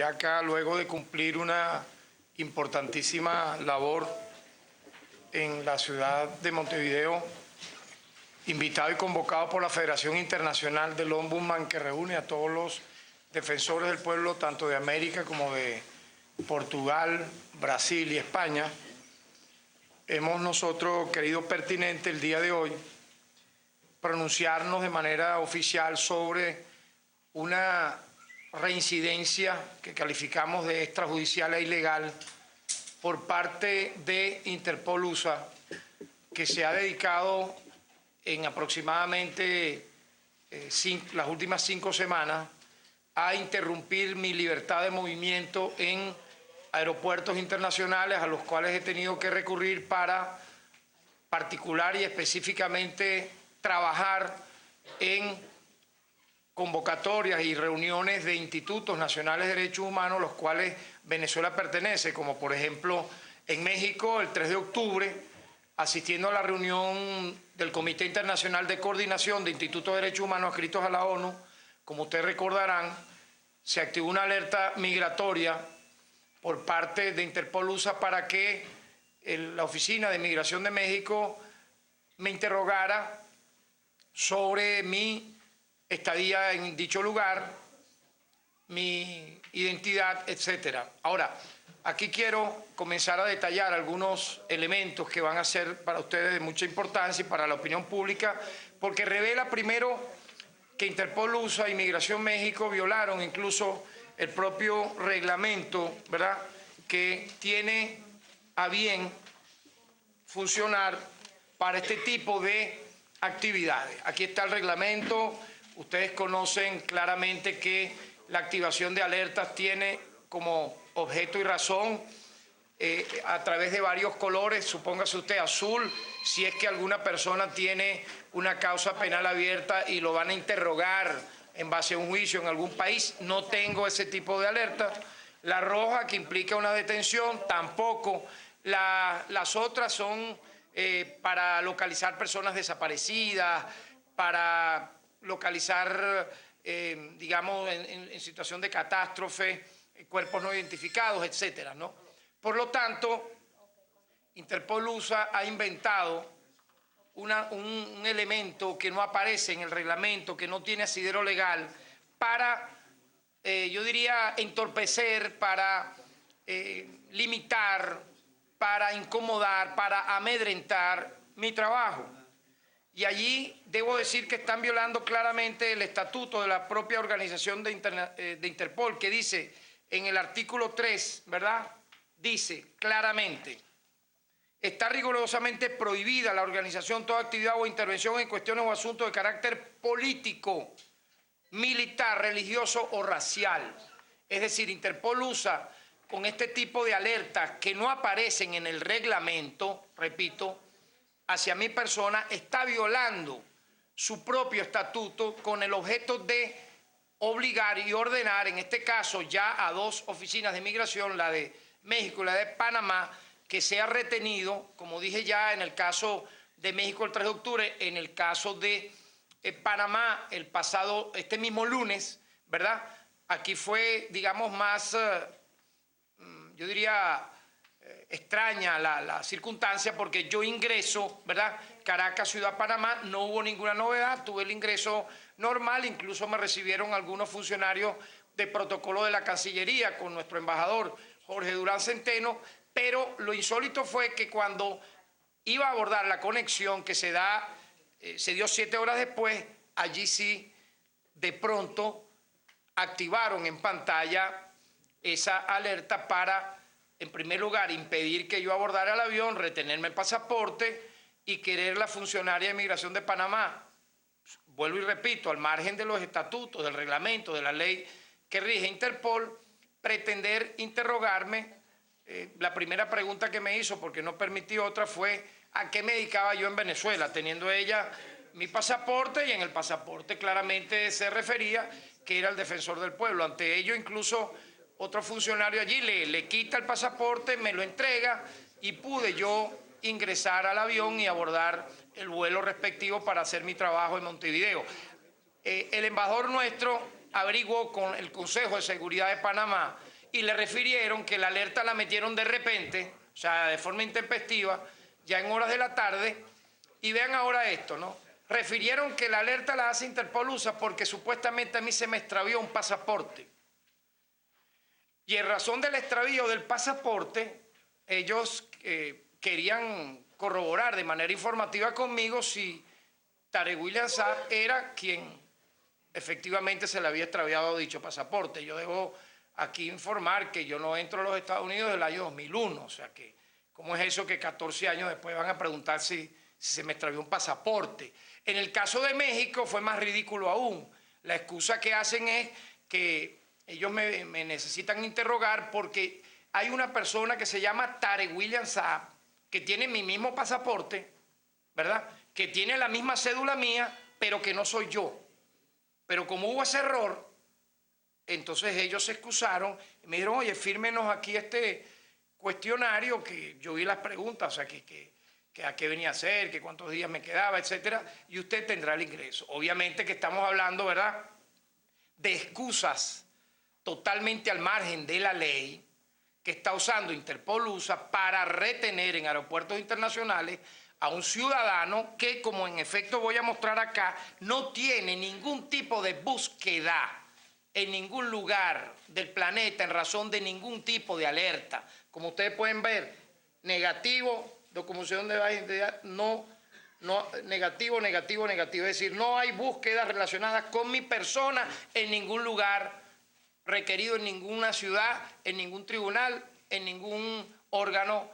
Yaca, luego de cumplir una importantísima labor en la ciudad de Montevideo, invitado y convocado por la Federación Internacional del Ombudsman, que reúne a todos los defensores del pueblo, tanto de América como de Portugal, Brasil y España, hemos nosotros querido pertinente el día de hoy pronunciarnos de manera oficial sobre una reincidencia que calificamos de extrajudicial e ilegal por parte de Interpol USA, que se ha dedicado en aproximadamente las últimas 5 semanas a interrumpir mi libertad de movimiento en aeropuertos internacionales a los cuales he tenido que recurrir para particular y específicamente trabajar en convocatorias y reuniones de institutos nacionales de derechos humanos, los cuales Venezuela pertenece, como por ejemplo en México el 3 de octubre, asistiendo a la reunión del Comité Internacional de Coordinación de Institutos de Derechos Humanos adscritos a la ONU. Como ustedes recordarán, se activó una alerta migratoria por parte de Interpol USA para que la Oficina de Migración de México me interrogara sobre mi estadía en dicho lugar, mi identidad, etc. Ahora, aquí quiero comenzar a detallar algunos elementos que van a ser para ustedes de mucha importancia y para la opinión pública, porque revela primero que Interpol USA y Migración México violaron incluso el propio reglamento, ¿verdad?, que tiene a bien funcionar para este tipo de actividades. Aquí está el reglamento. Ustedes conocen claramente que la activación de alertas tiene como objeto y razón a través de varios colores, supóngase usted azul, si es que alguna persona tiene una causa penal abierta y lo van a interrogar en base a un juicio en algún país. No tengo ese tipo de alerta. La roja, que implica una detención, tampoco. Las otras son para localizar personas desaparecidas, para localizar, digamos, en situación de catástrofe, cuerpos no identificados, etcétera, ¿no? Por lo tanto, Interpol USA ha inventado un elemento que no aparece en el reglamento, que no tiene asidero legal, para, yo diría, entorpecer, para limitar, para incomodar, para amedrentar mi trabajo. Y allí debo decir que están violando claramente el estatuto de la propia organización de Interpol, que dice en el artículo 3, ¿verdad?, dice claramente: está rigurosamente prohibida la organización, toda actividad o intervención en cuestiones o asuntos de carácter político, militar, religioso o racial. Es decir, Interpol USA, con este tipo de alertas que no aparecen en el reglamento, repito, hacia mi persona, está violando su propio estatuto con el objeto de obligar y ordenar, en este caso ya a 2 oficinas de migración, la de México y la de Panamá, que sea retenido, como dije ya, en el caso de México el 3 de octubre, en el caso de Panamá este mismo lunes, ¿verdad? Aquí fue, digamos, más, yo diría, extraña la circunstancia, porque yo ingreso, ¿verdad?, Caracas, Ciudad Panamá, no hubo ninguna novedad, tuve el ingreso normal, incluso me recibieron algunos funcionarios de protocolo de la Cancillería con nuestro embajador Jorge Durán Centeno, pero lo insólito fue que cuando iba a abordar la conexión que se dio 7 horas después, allí sí, de pronto, activaron en pantalla esa alerta para, en primer lugar, impedir que yo abordara el avión, retenerme el pasaporte y querer la funcionaria de migración de Panamá, vuelvo y repito, al margen de los estatutos, del reglamento, de la ley que rige Interpol, pretender interrogarme. La primera pregunta que me hizo, porque no permití otra, fue a qué me dedicaba yo en Venezuela, teniendo ella mi pasaporte, y en el pasaporte claramente se refería que era el defensor del pueblo. Ante ello, incluso otro funcionario allí le quita el pasaporte, me lo entrega y pude yo ingresar al avión y abordar el vuelo respectivo para hacer mi trabajo en Montevideo. El embajador nuestro averiguó con el Consejo de Seguridad de Panamá y le refirieron que la alerta la metieron de repente, o sea, de forma intempestiva, ya en horas de la tarde, y vean ahora esto, ¿no? Refirieron que la alerta la hace Interpol USA porque supuestamente a mí se me extravió un pasaporte. Y en razón del extravío del pasaporte, ellos querían corroborar de manera informativa conmigo si Tarek William Saab era quien efectivamente se le había extraviado dicho pasaporte. Yo debo aquí informar que yo no entro a los Estados Unidos del año 2001, o sea que, ¿cómo es eso que 14 años después van a preguntar si se me extravió un pasaporte? En el caso de México fue más ridículo aún. La excusa que hacen es que ellos me necesitan interrogar porque hay una persona que se llama Tarek William Saab, que tiene mi mismo pasaporte, ¿verdad? Que tiene la misma cédula mía, pero que no soy yo. Pero como hubo ese error, entonces ellos se excusaron y me dijeron, oye, fírmenos aquí este cuestionario, que yo vi las preguntas, o sea, que a qué venía a hacer, que cuántos días me quedaba, etcétera, y usted tendrá el ingreso. Obviamente que estamos hablando, ¿verdad?, de excusas totalmente al margen de la ley que está usando Interpol USA para retener en aeropuertos internacionales a un ciudadano que, como en efecto voy a mostrar acá, no tiene ningún tipo de búsqueda en ningún lugar del planeta en razón de ningún tipo de alerta. Como ustedes pueden ver, negativo, documentación de baja identidad, negativo, negativo, negativo. Es decir, no hay búsquedas relacionadas con mi persona en ningún lugar requerido, en ninguna ciudad, en ningún tribunal, en ningún órgano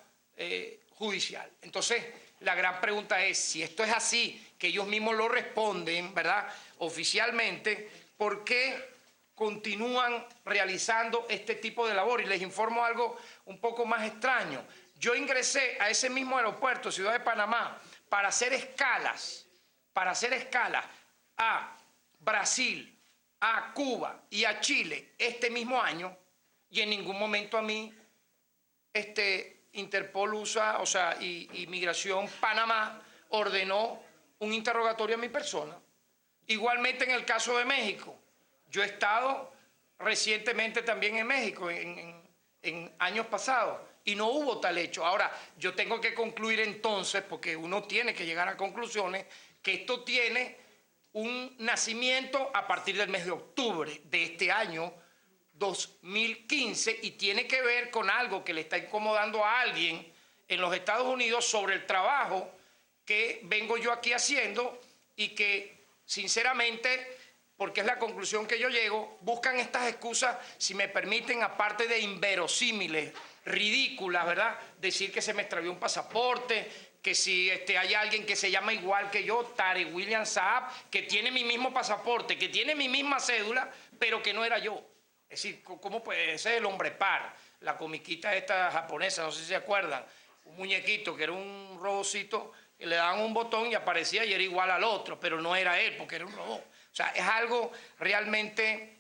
judicial. Entonces, la gran pregunta es, si esto es así, que ellos mismos lo responden, ¿verdad?, oficialmente, ¿por qué continúan realizando este tipo de labor? Y les informo algo un poco más extraño. Yo ingresé a ese mismo aeropuerto, Ciudad de Panamá, para hacer escalas a Brasil, a Cuba y a Chile este mismo año, y en ningún momento a mí Interpol USA, o sea, y Migración Panamá ordenó un interrogatorio a mi persona. Igualmente en el caso de México. Yo he estado recientemente también en México, en años pasados, y no hubo tal hecho. Ahora, yo tengo que concluir entonces, porque uno tiene que llegar a conclusiones, que esto tiene un nacimiento a partir del mes de octubre de este año 2015 y tiene que ver con algo que le está incomodando a alguien en los Estados Unidos sobre el trabajo que vengo yo aquí haciendo y que, sinceramente, porque es la conclusión que yo llego, buscan estas excusas, si me permiten, aparte de inverosímiles, ridículas, ¿verdad? Decir que se me extravió un pasaporte, que si hay alguien que se llama igual que yo, Tarek William Saab, que tiene mi mismo pasaporte, que tiene mi misma cédula, pero que no era yo. Es decir, ¿cómo puede ser el hombre par? La comiquita esta japonesa, no sé si se acuerdan, un muñequito que era un robocito, que le daban un botón y aparecía y era igual al otro, pero no era él porque era un robot. O sea, es algo realmente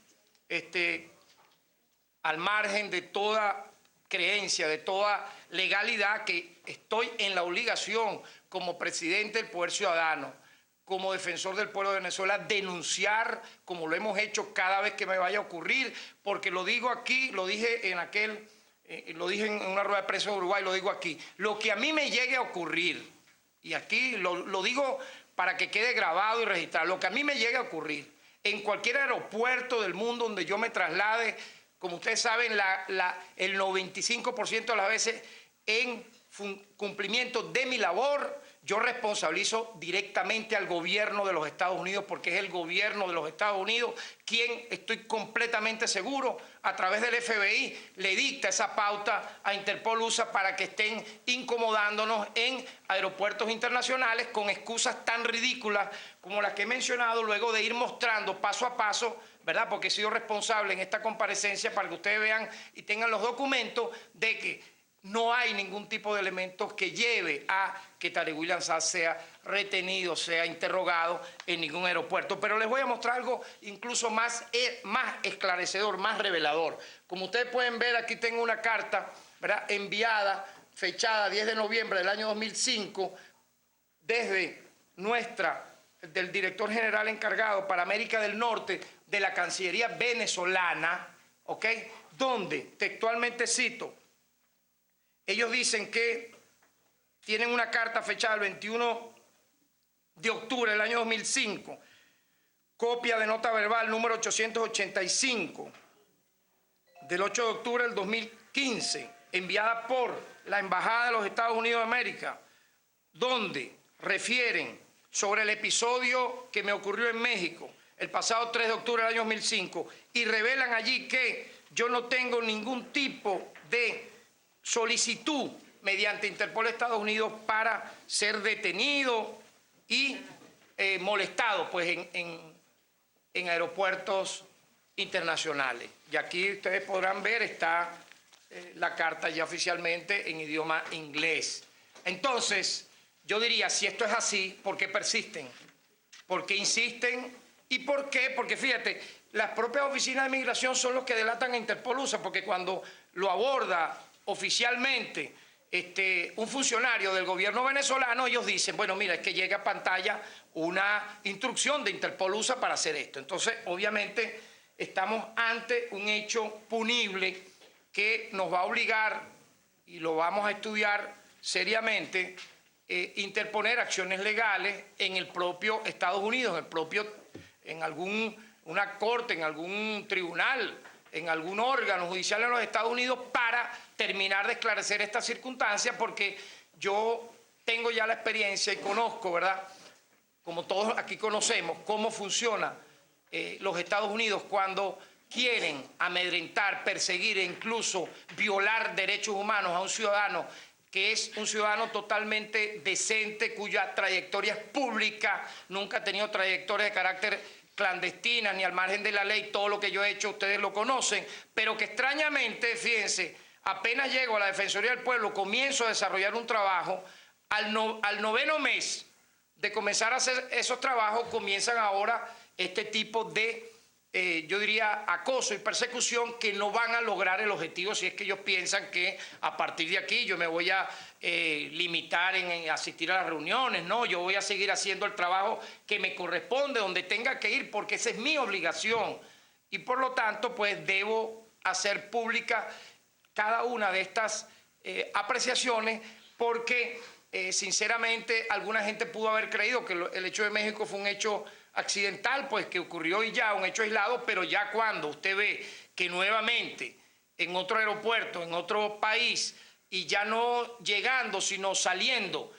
al margen de toda creencia, de toda legalidad, que estoy en la obligación como presidente del Poder Ciudadano, como defensor del pueblo de Venezuela, denunciar, como lo hemos hecho cada vez que me vaya a ocurrir, porque lo digo aquí, lo dije en lo dije en una rueda de prensa en Uruguay, lo digo aquí, lo que a mí me llegue a ocurrir, y aquí lo digo para que quede grabado y registrado, lo que a mí me llegue a ocurrir en cualquier aeropuerto del mundo donde yo me traslade, como ustedes saben, el 95% de las veces en cumplimiento de mi labor, yo responsabilizo directamente al gobierno de los Estados Unidos, porque es el gobierno de los Estados Unidos quien, estoy completamente seguro, a través del FBI le dicta esa pauta a Interpol USA para que estén incomodándonos en aeropuertos internacionales con excusas tan ridículas como las que he mencionado, luego de ir mostrando paso a paso, ¿verdad? Porque he sido responsable en esta comparecencia para que ustedes vean y tengan los documentos de que no hay ningún tipo de elementos que lleve a que Tarek William Saab sea retenido, sea interrogado en ningún aeropuerto. Pero les voy a mostrar algo incluso más esclarecedor, más revelador. Como ustedes pueden ver, aquí tengo una carta, ¿verdad?, enviada, fechada 10 de noviembre del año 2005, desde del director general encargado para América del Norte de la Cancillería venezolana, ¿ok?, donde, textualmente cito, ellos dicen que tienen una carta fechada el 21 de octubre del año 2005, copia de nota verbal número 885 del 8 de octubre del 2015, enviada por la Embajada de los Estados Unidos de América, donde refieren sobre el episodio que me ocurrió en México el pasado 3 de octubre del año 2005 y revelan allí que yo no tengo ningún tipo de solicitud mediante Interpol de Estados Unidos para ser detenido y molestado pues, en aeropuertos internacionales. Y aquí ustedes podrán ver, está la carta ya oficialmente en idioma inglés. Entonces, yo diría, si esto es así, ¿por qué persisten? ¿Por qué insisten? ¿Y por qué? Porque fíjate, las propias oficinas de migración son los que delatan a Interpol USA, porque cuando lo aborda oficialmente un funcionario del gobierno venezolano, ellos dicen, bueno, mira, es que llega a pantalla una instrucción de Interpol USA para hacer esto. Entonces, obviamente, estamos ante un hecho punible que nos va a obligar, y lo vamos a estudiar seriamente, interponer acciones legales en el propio Estados Unidos, en alguna corte, en algún tribunal, en algún órgano judicial en los Estados Unidos para terminar de esclarecer esta circunstancia, porque yo tengo ya la experiencia y conozco, ¿verdad?, como todos aquí conocemos, cómo funciona los Estados Unidos cuando quieren amedrentar, perseguir e incluso violar derechos humanos a un ciudadano que es un ciudadano totalmente decente, cuya trayectoria es pública, nunca ha tenido trayectoria de carácter clandestina ni al margen de la ley. Todo lo que yo he hecho ustedes lo conocen, pero que extrañamente, fíjense, apenas llego a la Defensoría del Pueblo, comienzo a desarrollar un trabajo, al 9º mes de comenzar a hacer esos trabajos, comienzan ahora este tipo de, yo diría, acoso y persecución que no van a lograr el objetivo si es que ellos piensan que a partir de aquí yo me voy a limitar en asistir a las reuniones. No, yo voy a seguir haciendo el trabajo que me corresponde, donde tenga que ir, porque esa es mi obligación. Y por lo tanto, pues debo hacer pública cada una de estas apreciaciones, porque sinceramente alguna gente pudo haber creído que el hecho de México fue un hecho accidental, pues que ocurrió y ya, un hecho aislado, pero ya cuando usted ve que nuevamente en otro aeropuerto, en otro país, y ya no llegando, sino saliendo,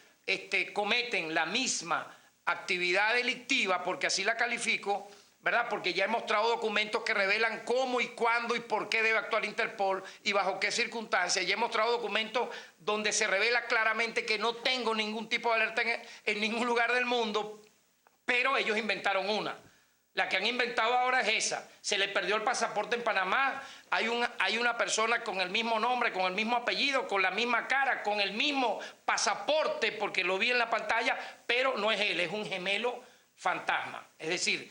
cometen la misma actividad delictiva, porque así la califico, ¿verdad? Porque ya he mostrado documentos que revelan cómo y cuándo y por qué debe actuar Interpol y bajo qué circunstancias. Ya he mostrado documentos donde se revela claramente que no tengo ningún tipo de alerta en ningún lugar del mundo, pero ellos inventaron una. La que han inventado ahora es esa. Se le perdió el pasaporte en Panamá. Hay una persona con el mismo nombre, con el mismo apellido, con la misma cara, con el mismo pasaporte, porque lo vi en la pantalla, pero no es él, es un gemelo fantasma. Es decir,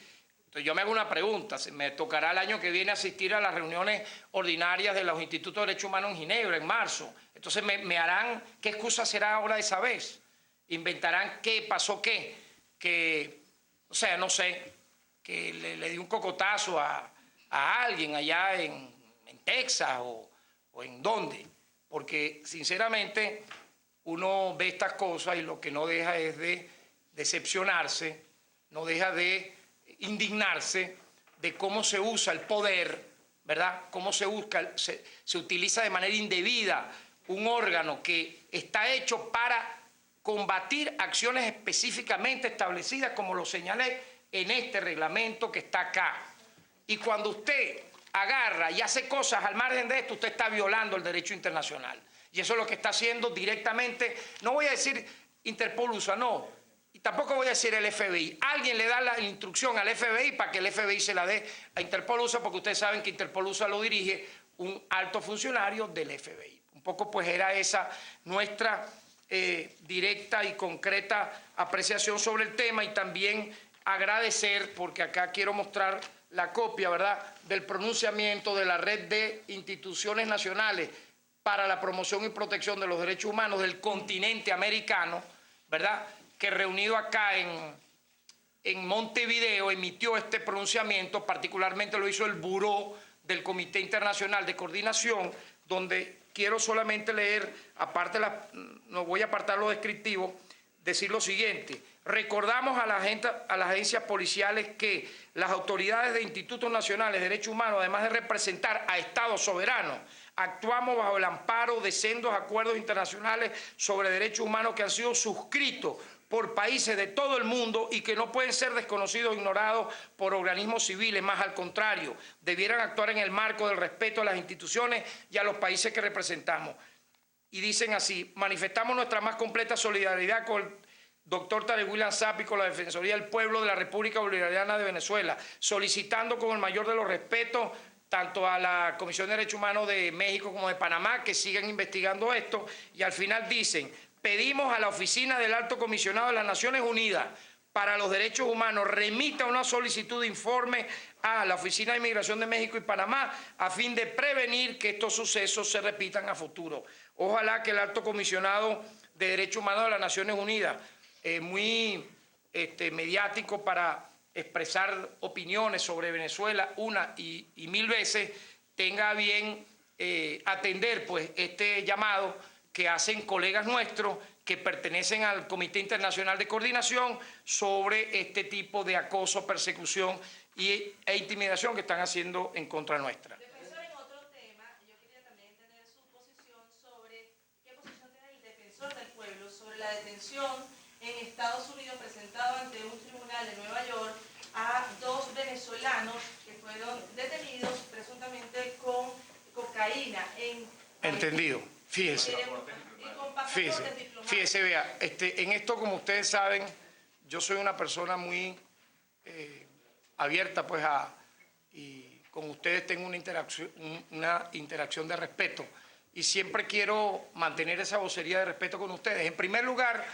yo me hago una pregunta, me tocará el año que viene asistir a las reuniones ordinarias de los Institutos de Derechos Humanos en Ginebra, en marzo. Entonces me harán, ¿qué excusa será ahora esa vez? Inventarán qué pasó o sea, no sé, que le dio un cocotazo a alguien allá en Texas o en dónde. Porque sinceramente uno ve estas cosas y lo que no deja es de decepcionarse, no deja de indignarse de cómo se usa el poder, ¿verdad? Cómo se utiliza de manera indebida un órgano que está hecho para combatir acciones específicamente establecidas, como lo señalé en este reglamento que está acá. Y cuando usted agarra y hace cosas al margen de esto, usted está violando el derecho internacional. Y eso es lo que está haciendo directamente, no voy a decir Interpol USA, no, y tampoco voy a decir el FBI. Alguien le da la instrucción al FBI para que el FBI se la dé a Interpol USA, porque ustedes saben que Interpol USA lo dirige un alto funcionario del FBI. Un poco pues era esa nuestra directa y concreta apreciación sobre el tema, y también agradecer, porque acá quiero mostrar la copia, ¿verdad?, del pronunciamiento de la Red de Instituciones Nacionales para la Promoción y Protección de los Derechos Humanos del continente americano, ¿verdad?, que reunido acá en Montevideo emitió este pronunciamiento. Particularmente lo hizo el Buró del Comité Internacional de Coordinación, donde quiero solamente leer, aparte, no voy a apartar lo descriptivo, decir lo siguiente: recordamos a las agencias policiales que las autoridades de institutos nacionales de derechos humanos, además de representar a Estados soberanos, actuamos bajo el amparo de sendos acuerdos internacionales sobre derechos humanos que han sido suscritos por países de todo el mundo y que no pueden ser desconocidos o ignorados por organismos civiles. Más al contrario, debieran actuar en el marco del respeto a las instituciones y a los países que representamos. Y dicen así: manifestamos nuestra más completa solidaridad con el doctor Tarek William Saab y con la Defensoría del Pueblo de la República Bolivariana de Venezuela, solicitando con el mayor de los respetos tanto a la Comisión de Derechos Humanos de México como de Panamá que sigan investigando esto. Y al final dicen: pedimos a la Oficina del Alto Comisionado de las Naciones Unidas para los Derechos Humanos remita una solicitud de informe a la Oficina de Inmigración de México y Panamá a fin de prevenir que estos sucesos se repitan a futuro. Ojalá que el Alto Comisionado de Derechos Humanos de las Naciones Unidas, muy mediático para expresar opiniones sobre Venezuela una y mil veces, tenga bien atender pues este llamado que hacen colegas nuestros que pertenecen al Comité Internacional de Coordinación sobre este tipo de acoso, persecución e intimidación que están haciendo en contra nuestra. Defensor, en otro tema, yo quería también tener su posición sobre qué posición tiene el defensor del pueblo sobre la detención en Estados Unidos presentado ante un tribunal de Nueva York a 2 venezolanos que fueron detenidos presuntamente con cocaína en... Entendido. Fíjese. Fíjese, vea, en esto, como ustedes saben, yo soy una persona muy abierta, pues, y con ustedes tengo una interacción de respeto, y siempre quiero mantener esa vocería de respeto con ustedes. En primer lugar,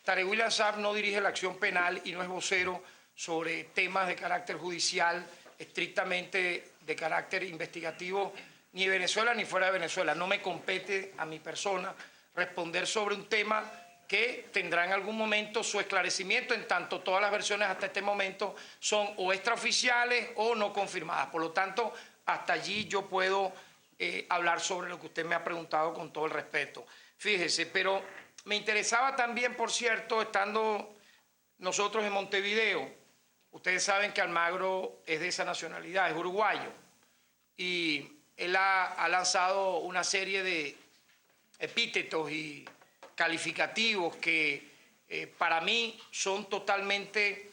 Tarek William Saab no dirige la acción penal y no es vocero sobre temas de carácter judicial, estrictamente de carácter investigativo, ni Venezuela ni fuera de Venezuela. No me compete a mi persona responder sobre un tema que tendrá en algún momento su esclarecimiento, en tanto todas las versiones hasta este momento son o extraoficiales o no confirmadas. Por lo tanto, hasta allí yo puedo hablar sobre lo que usted me ha preguntado con todo el respeto. Fíjese, pero me interesaba también, por cierto, estando nosotros en Montevideo, ustedes saben que Almagro es de esa nacionalidad, es uruguayo, y él ha lanzado una serie de epítetos y calificativos que para mí son totalmente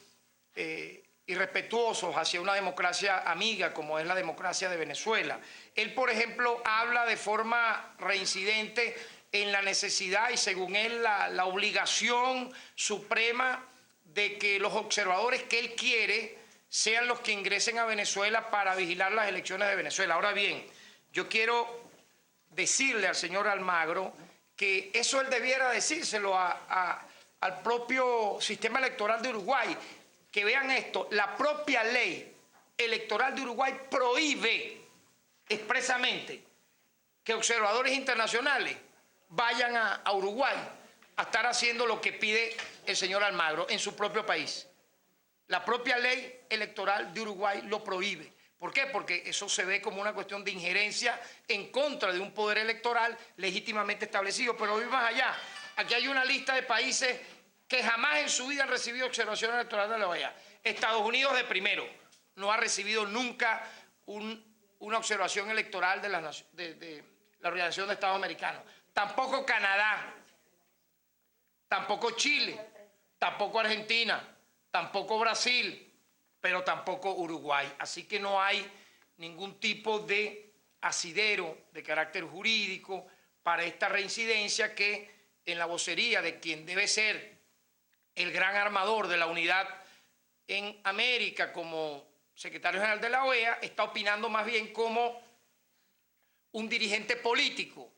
irrespetuosos hacia una democracia amiga como es la democracia de Venezuela. Él, por ejemplo, habla de forma reincidente en la necesidad y, según él, la obligación suprema de que los observadores que él quiere sean los que ingresen a Venezuela para vigilar las elecciones de Venezuela. Ahora bien, yo quiero decirle al señor Almagro que eso él debiera decírselo al propio sistema electoral de Uruguay. Que vean esto: la propia ley electoral de Uruguay prohíbe expresamente que observadores internacionales vayan a Uruguay a estar haciendo lo que pide el señor Almagro en su propio país. La propia ley electoral de Uruguay lo prohíbe. ¿Por qué? Porque eso se ve como una cuestión de injerencia en contra de un poder electoral legítimamente establecido. Pero voy más allá. Aquí hay una lista de países que jamás en su vida han recibido observación electoral de la OEA. Estados Unidos, de primero, no ha recibido nunca una observación electoral de la Organización de Estados Americanos. Tampoco Canadá, tampoco Chile, tampoco Argentina, tampoco Brasil, pero tampoco Uruguay. Así que no hay ningún tipo de asidero de carácter jurídico para esta reincidencia que en la vocería de quien debe ser el gran armador de la unidad en América como secretario general de la OEA, está opinando más bien como un dirigente político,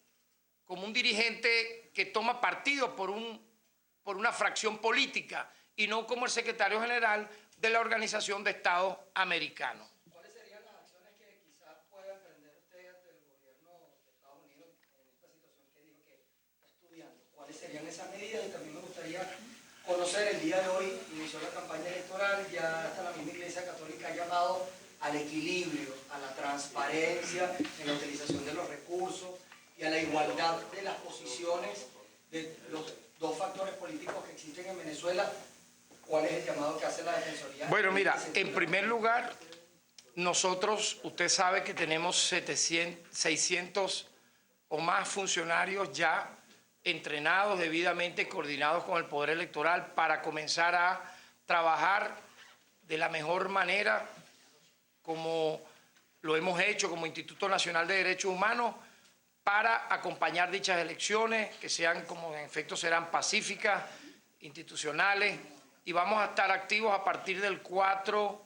como un dirigente que toma partido por una fracción política y no como el secretario general de la Organización de Estados Americanos. ¿Cuáles serían las acciones que quizás pueda emprender usted ante el gobierno de Estados Unidos en esta situación que dijo que está estudiando? ¿Cuáles serían esas medidas? Y también me gustaría conocer, el día de hoy inició la campaña electoral, ya hasta la misma Iglesia Católica ha llamado al equilibrio, a la transparencia en la utilización de los recursos y a la igualdad de las posiciones de los dos factores políticos que existen en Venezuela? ¿Cuál es el llamado que hace la Defensoría? Bueno, mira, en primer lugar, nosotros, usted sabe que tenemos 600 o más funcionarios ya entrenados, debidamente coordinados con el Poder Electoral para comenzar a trabajar de la mejor manera como lo hemos hecho como Instituto Nacional de Derechos Humanos para acompañar dichas elecciones, que sean, como en efecto serán pacíficas, institucionales, y vamos a estar activos a partir del 4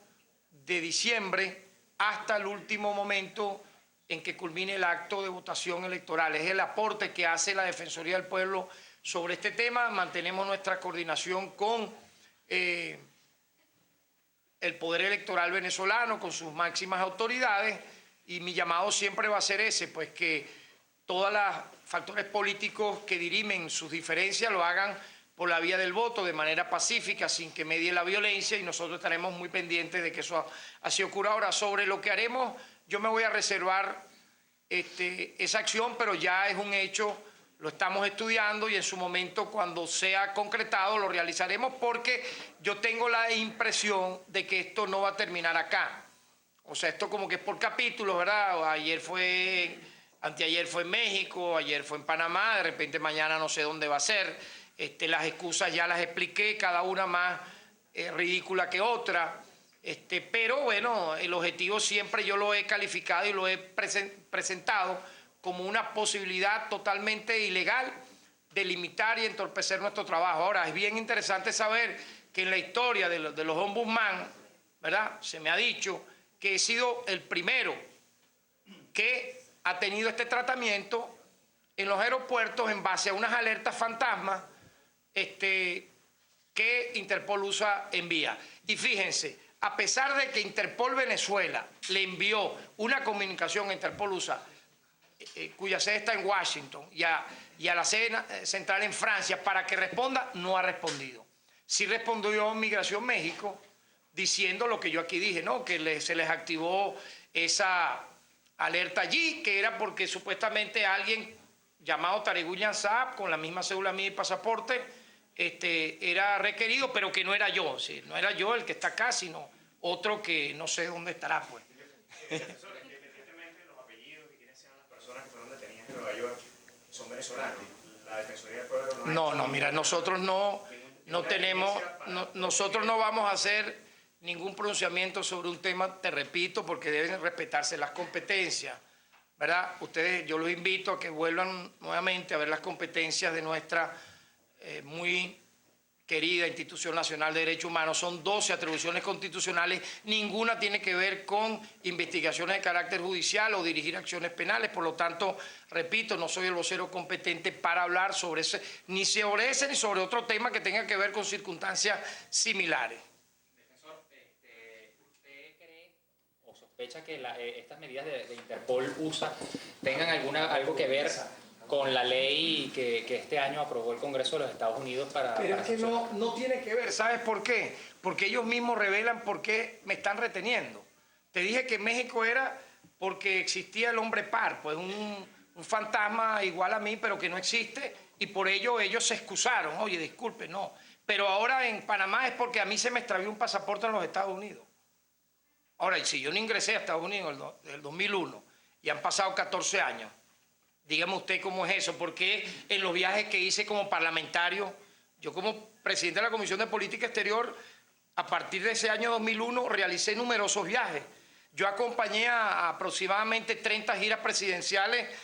de diciembre hasta el último momento en que culmine el acto de votación electoral. Es el aporte que hace la Defensoría del Pueblo sobre este tema. Mantenemos nuestra coordinación con el Poder Electoral venezolano, con sus máximas autoridades, y mi llamado siempre va a ser ese, pues que todos los factores políticos que dirimen sus diferencias lo hagan por la vía del voto, de manera pacífica, sin que medie la violencia, y nosotros estaremos muy pendientes de que eso así ocurra. Ahora, sobre lo que haremos, yo me voy a reservar esa acción, pero ya es un hecho, lo estamos estudiando y en su momento, cuando sea concretado, lo realizaremos, porque yo tengo la impresión de que esto no va a terminar acá. O sea, esto como que es por capítulos, ¿verdad? Anteayer fue en México, ayer fue en Panamá, de repente mañana no sé dónde va a ser. Las excusas ya las expliqué, cada una más ridícula que otra. Pero bueno, el objetivo siempre yo lo he calificado y lo he presentado como una posibilidad totalmente ilegal de limitar y entorpecer nuestro trabajo. Ahora, es bien interesante saber que en la historia de los ombudsman, ¿verdad?, se me ha dicho que he sido el primero que ha tenido este tratamiento en los aeropuertos en base a unas alertas fantasmas que Interpol USA envía. Y fíjense, a pesar de que Interpol Venezuela le envió una comunicación a Interpol USA, cuya sede está en Washington, y a la sede central en Francia, para que responda, no ha respondido. Sí respondió Migración México, diciendo lo que yo aquí dije, ¿no?, que se les activó esa alerta allí, que era porque supuestamente alguien llamado Tariguyan Saab, con la misma cédula mía y pasaporte, era requerido, pero que no era yo, ¿sí? No era yo el que está acá, sino otro que no sé dónde estará, pues. Profesor, independientemente de los apellidos y quiénes sean las personas que fueron detenidas en Nueva York, son venezolanos. La Defensoría del Pueblo No, mira, nosotros no tenemos, nosotros no vamos a hacer ningún pronunciamiento sobre un tema, te repito, porque deben respetarse las competencias, ¿verdad? Ustedes, yo los invito a que vuelvan nuevamente a ver las competencias de nuestra muy querida Institución Nacional de Derechos Humanos. Son 12 atribuciones constitucionales, ninguna tiene que ver con investigaciones de carácter judicial o dirigir acciones penales. Por lo tanto, repito, no soy el vocero competente para hablar sobre ese, ni sobre ese ni sobre otro tema que tenga que ver con circunstancias similares. Defensor, ¿usted cree o sospecha que estas medidas de Interpol USA tengan algo que ver con la ley que este año aprobó el Congreso de los Estados Unidos para... Pero es que no tiene que ver, ¿sabes por qué? Porque ellos mismos revelan por qué me están reteniendo. Te dije que México era porque existía el hombre par, pues un fantasma igual a mí, pero que no existe, y por ello ellos se excusaron. Oye, disculpe, no. Pero ahora en Panamá es porque a mí se me extravió un pasaporte en los Estados Unidos. Ahora, si yo no ingresé a Estados Unidos en el 2001 y han pasado 14 años, dígame usted cómo es eso, porque en los viajes que hice como parlamentario, yo como presidente de la Comisión de Política Exterior, a partir de ese año 2001 realicé numerosos viajes. Yo acompañé a aproximadamente 30 giras presidenciales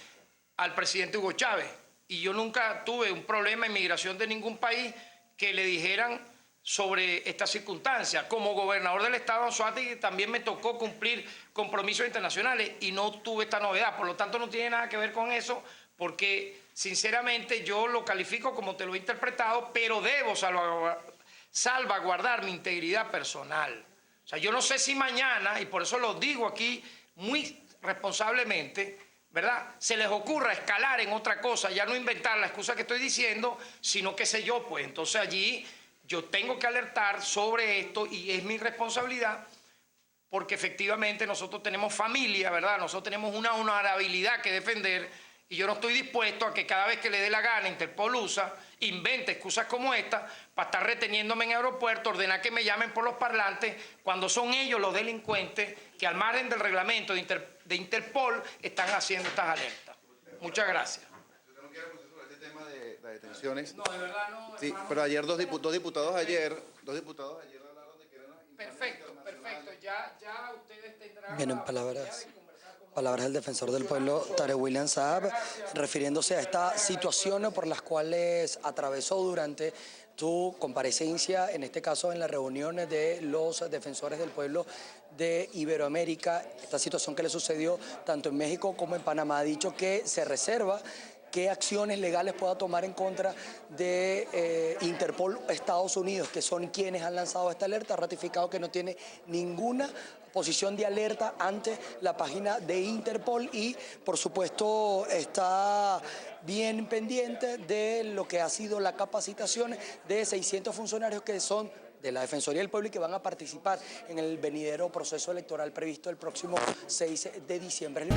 al presidente Hugo Chávez, y yo nunca tuve un problema en migración de ningún país que le dijeran sobre esta circunstancia. Como gobernador del estado de Anzoátegui también me tocó cumplir compromisos internacionales y no tuve esta novedad. Por lo tanto, no tiene nada que ver con eso, porque sinceramente yo lo califico como te lo he interpretado, pero debo salvaguardar mi integridad personal. O sea, yo no sé si mañana, y por eso lo digo aquí muy responsablemente, ¿verdad?, se les ocurra escalar en otra cosa, ya no inventar la excusa que estoy diciendo, sino qué sé yo, pues entonces allí yo tengo que alertar sobre esto, y es mi responsabilidad porque efectivamente nosotros tenemos familia, ¿verdad? Nosotros tenemos una honorabilidad que defender y yo no estoy dispuesto a que cada vez que le dé la gana Interpol USA invente excusas como esta para estar reteniéndome en el aeropuerto, ordenar que me llamen por los parlantes cuando son ellos los delincuentes que al margen del reglamento de Interpol están haciendo estas alertas. Muchas gracias. ¿Usted no quiere hablar sobre este tema de las detenciones? No, de verdad no. Sí, hermano. pero ayer dos diputados ayer hablaron de que eran Perfecto. Ya ustedes tendrán. Bien, en palabras del defensor del pueblo, Tarek William Saab, refiriéndose a esta situación por las cuales atravesó durante tu comparecencia, en este caso en las reuniones de los defensores del pueblo de Iberoamérica, esta situación que le sucedió tanto en México como en Panamá. Ha dicho que se reserva qué acciones legales pueda tomar en contra de Interpol Estados Unidos, que son quienes han lanzado esta alerta. Ha ratificado que no tiene ninguna posición de alerta ante la página de Interpol y, por supuesto, está bien pendiente de lo que ha sido la capacitación de 600 funcionarios que son de la Defensoría del Pueblo y que van a participar en el venidero proceso electoral previsto el próximo 6 de diciembre.